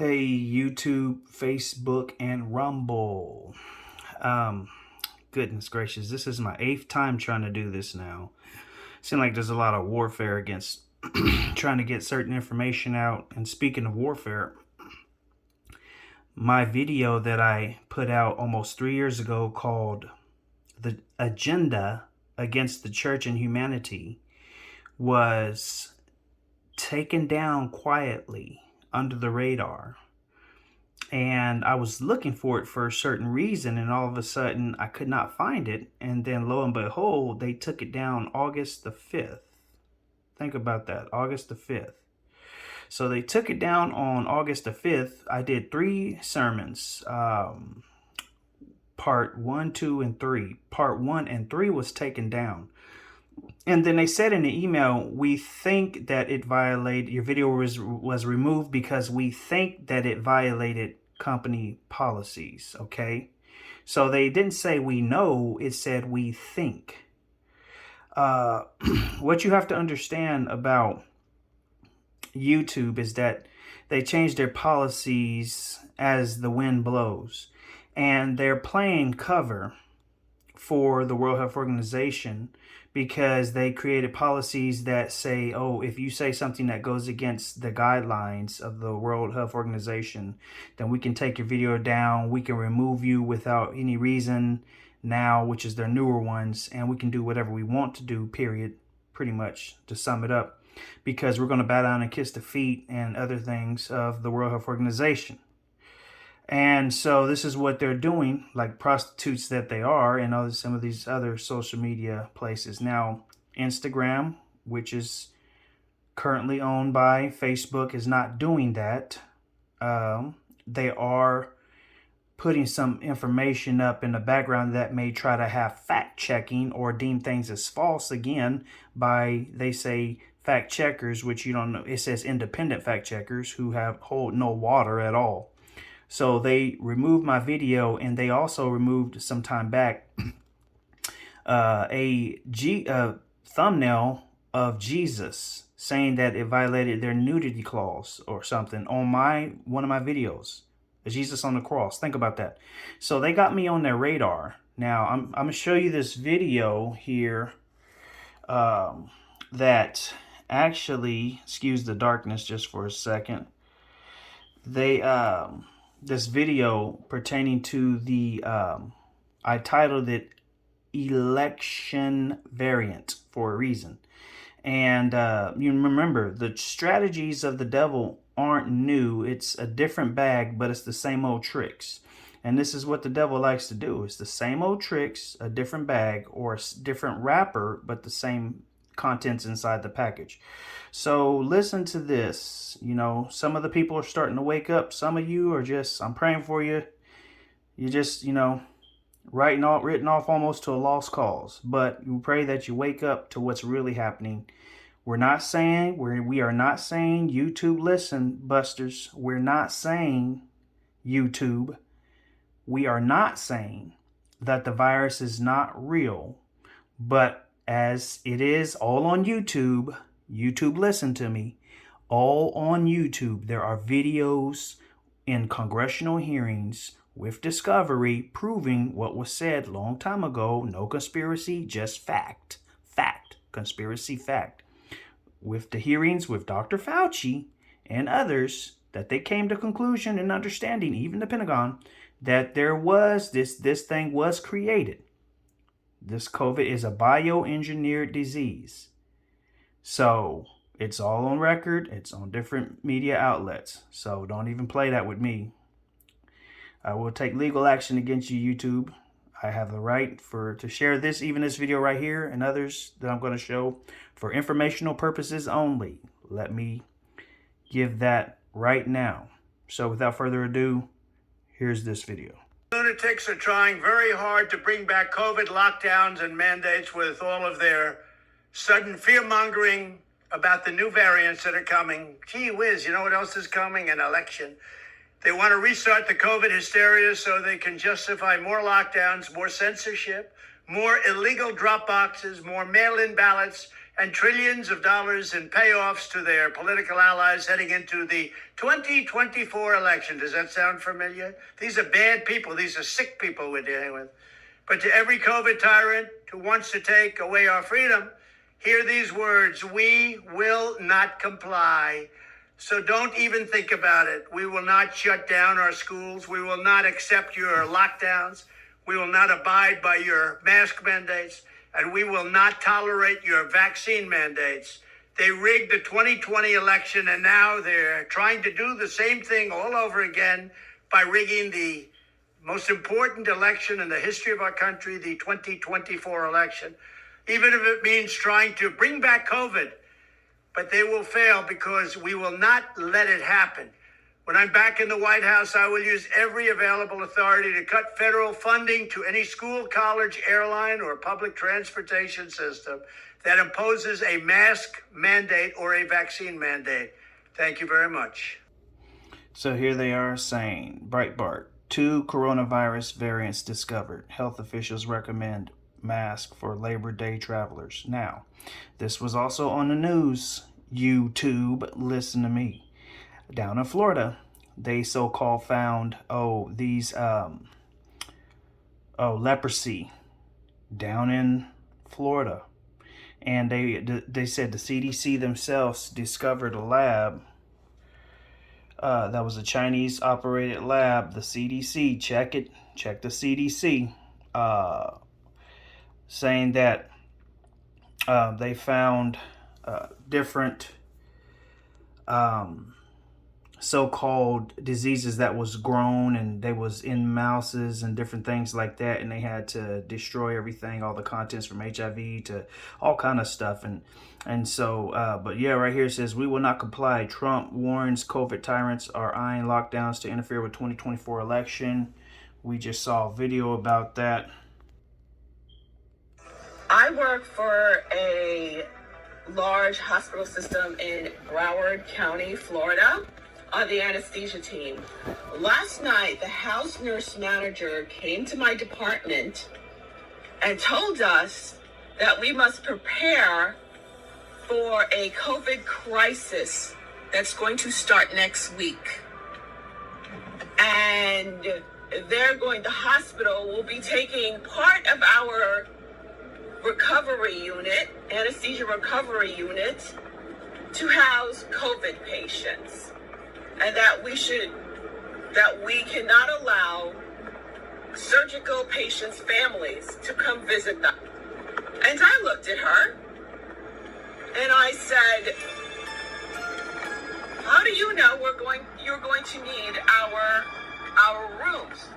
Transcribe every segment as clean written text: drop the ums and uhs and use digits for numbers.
Hey, YouTube, Facebook, and Rumble. Um, Goodness gracious, this is my 8th time trying to do this now. Seems like there's a lot of warfare against trying to get certain information out. And speaking of warfare, my video that I put out almost 3 years ago called "The Agenda Against the Church and Humanity" was taken down quietly under the radar. And I was looking for it for a certain reason, and all of a sudden I could not find it. And then lo and behold, they took it down August the 5th. Think about that, August the 5th. So they took it down on August the 5th. I did 3 sermons, part 1, 2, and 3. Part 1 and 3 was taken down. And then they said in the email, we think that it violated, your video was removed because we think that it violated company policies. Okay. So they didn't say we know, it said we think. What you have to understand about YouTube is that they change their policies as the wind blows, and they're playing cover for the World Health Organization because they created policies that say, oh, if you say something that goes against the guidelines of the World Health Organization, then we can take your video down. We can remove you without any reason now, which is their newer ones. And we can do whatever we want to do, period, pretty much, to sum it up, because we're going to bow down and kiss the feet and other things of the World Health Organization. And so this is what they're doing, like prostitutes that they are, and some of these other social media places. Now, Instagram, which is currently owned by Facebook, is not doing that. They are putting some information up in the background that may try to have fact checking or deem things as false again by, they say, fact checkers, which you don't know. It says independent fact checkers who hold no water at all. So they removed my video, and they also removed some time back a thumbnail of Jesus saying that it violated their nudity clause or something on one of my videos. Jesus on the cross. Think about that. So they got me on their radar. Now I'm going to show you this video here that actually, excuse the darkness just for a second. This video pertaining to the, I titled it Election Variant for a reason. And you remember, the strategies of the devil aren't new. It's a different bag, but it's the same old tricks. And this is what the devil likes to do. It's the same old tricks, a different bag, or a different wrapper, but the same contents inside the package. So listen to this. You know, some of the people are starting to wake up. Some of you are just, I'm praying for you. You're just, written off almost to a lost cause. But we pray that you wake up to what's really happening. We are not saying YouTube listen busters. We're not saying YouTube. We are not saying that the virus is not real, but as it is all on YouTube, listen to me, all on YouTube, there are videos in congressional hearings with Discovery proving what was said long time ago. No conspiracy, just fact. Conspiracy fact. With the hearings with Dr. Fauci and others, that they came to conclusion and understanding, even the Pentagon, that there was this thing was created. This COVID is a bioengineered disease. So it's all on record. It's on different media outlets. So don't even play that with me. I will take legal action against you, YouTube. I have the right to share this video right here, and others that I'm going to show for informational purposes only. Let me give that right now. So without further ado, here's this video. Lunatics are trying very hard to bring back COVID lockdowns and mandates with all of their sudden fear-mongering about the new variants that are coming. Gee whiz, you know what else is coming? An election. They want to restart the COVID hysteria so they can justify more lockdowns, more censorship, more illegal drop boxes, more mail-in ballots, and trillions of dollars in payoffs to their political allies heading into the 2024 election. Does that sound familiar? These are bad people. These are sick people we're dealing with. But to every COVID tyrant who wants to take away our freedom, hear these words: we will not comply. So don't even think about it. We will not shut down our schools. We will not accept your lockdowns. We will not abide by your mask mandates. And we will not tolerate your vaccine mandates. They rigged the 2020 election, and now they're trying to do the same thing all over again by rigging the most important election in the history of our country, the 2024 election, even if it means trying to bring back COVID. But they will fail because we will not let it happen. When I'm back in the White House, I will use every available authority to cut federal funding to any school, college, airline, or public transportation system that imposes a mask mandate or a vaccine mandate. Thank you very much. So here they are saying, Breitbart, 2 coronavirus variants discovered. Health officials recommend mask for Labor Day travelers. Now, this was also on the news. YouTube, listen to me. Down in Florida, they so-called found leprosy down in Florida, and they said the CDC themselves discovered a lab that was a Chinese operated lab. The CDC, check the CDC, saying that they found different so-called diseases that was grown, and they was in mouses and different things like that, and they had to destroy everything, all the contents from HIV to all kind of stuff. And so but yeah, right here it says, we will not comply. Trump warns COVID tyrants are eyeing lockdowns to interfere with 2024 election. We just saw a video about that. I work for a large hospital system in Broward County, Florida, on the anesthesia team. Last night, the house nurse manager came to my department and told us that we must prepare for a COVID crisis that's going to start next week. And the hospital will be taking part of our recovery unit, anesthesia recovery unit, to house COVID patients. And that we cannot allow surgical patients' families to come visit them. And I looked at her and I said, how do you know you're going to need our rooms,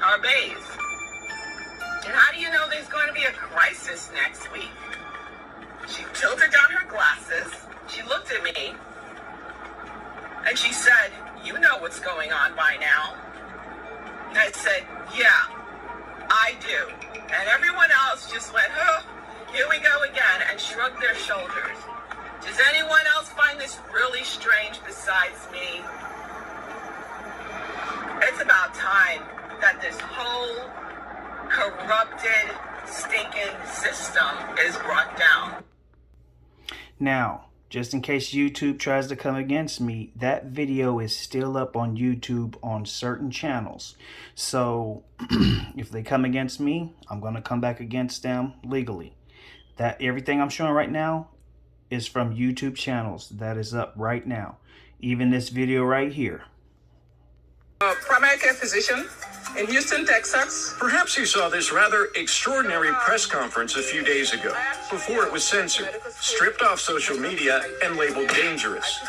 our bays? And how do you know there's going to be a crisis next week? She tilted down her glasses, she looked at me, and she said, you know what's going on by now. And I said, yeah, I do. And everyone else just went, oh, here we go again, and shrugged their shoulders. Does anyone else find this really strange besides me? It's about time that this whole corrupted, stinking system is brought down. Now, just in case YouTube tries to come against me, that video is still up on YouTube on certain channels. So if they come against me, I'm going to come back against them legally. That everything I'm showing right now is from YouTube channels. That is up right now. Even this video right here. Primary care physician in Houston, Texas. Perhaps you saw this rather extraordinary press conference a few days ago, before it was censored, stripped off social media, and labeled dangerous.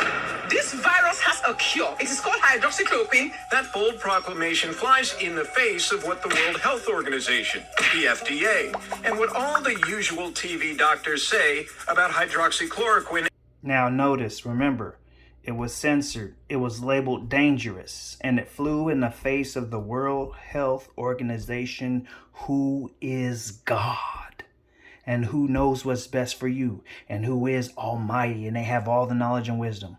This virus has a cure. It is called hydroxychloroquine. That bold proclamation flies in the face of what the World Health Organization, the FDA, and what all the usual TV doctors say about hydroxychloroquine. Now notice, remember, it was censored, it was labeled dangerous, and it flew in the face of the World Health Organization, who is God, and who knows what's best for you, and who is almighty, and they have all the knowledge and wisdom.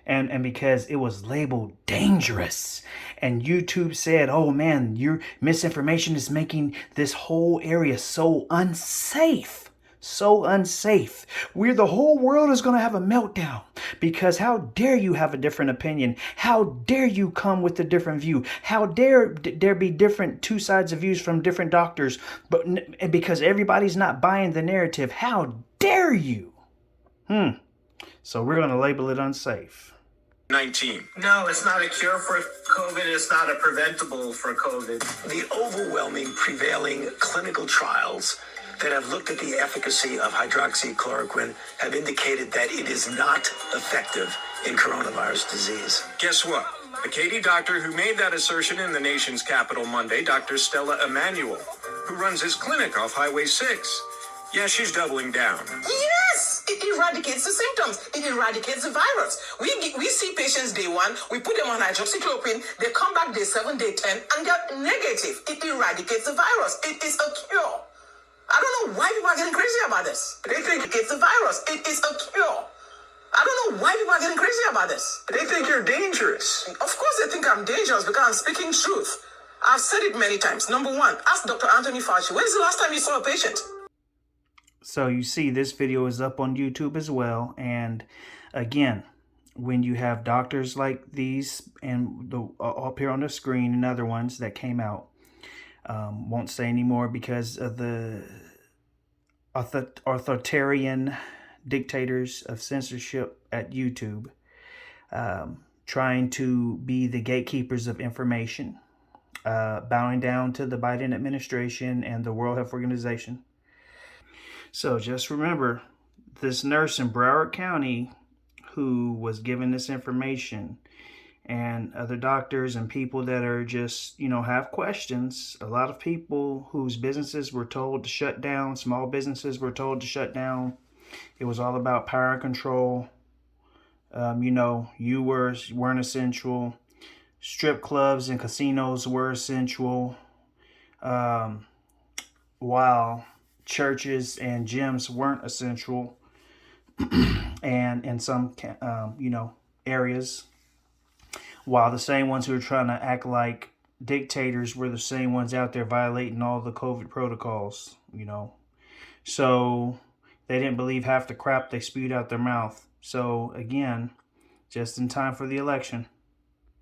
And because it was labeled dangerous, and YouTube said, oh man, your misinformation is making this whole area so unsafe. so unsafe. The whole world is going to have a meltdown because how dare you have a different opinion? How dare you come with a different view? How dare there be different two sides of views from different doctors, but because everybody's not buying the narrative? How dare you? So we're going to label it unsafe. 19. No, it's not a cure for COVID. It's not a preventable for COVID. The overwhelming prevailing clinical trials that have looked at the efficacy of hydroxychloroquine have indicated that it is not effective in coronavirus disease. Guess what? The Katy doctor who made that assertion in the nation's capital Monday, Dr. Stella Emanuel, who runs his clinic off Highway 6. Yeah, she's doubling down. Yes, it eradicates the symptoms. It eradicates the virus. We see patients day 1, we put them on hydroxychloroquine, they come back day 7, day 10, and they're negative. It eradicates the virus. It is a cure. I don't know why people are getting crazy about this. They think it's a virus. It is a cure. I don't know why people are getting crazy about this. They think you're dangerous. Of course they think I'm dangerous because I'm speaking truth. I've said it many times. Number 1, ask Dr. Anthony Fauci, when's the last time you saw a patient? So you see this video is up on YouTube as well. And again, when you have doctors like these and up here on the screen and other ones that came out, won't say anymore because of the authoritarian dictators of censorship at YouTube, trying to be the gatekeepers of information, bowing down to the Biden administration and the World Health Organization. So just remember, this nurse in Broward County who was given this information, and other doctors and people that are just, have questions. A lot of people whose businesses were told to shut down, small businesses were told to shut down. It was all about power and control. You weren't essential. Strip clubs and casinos were essential. While churches and gyms weren't essential. And in some, areas, while the same ones who are trying to act like dictators were the same ones out there violating all the COVID protocols, So they didn't believe half the crap they spewed out their mouth. So again, just in time for the election.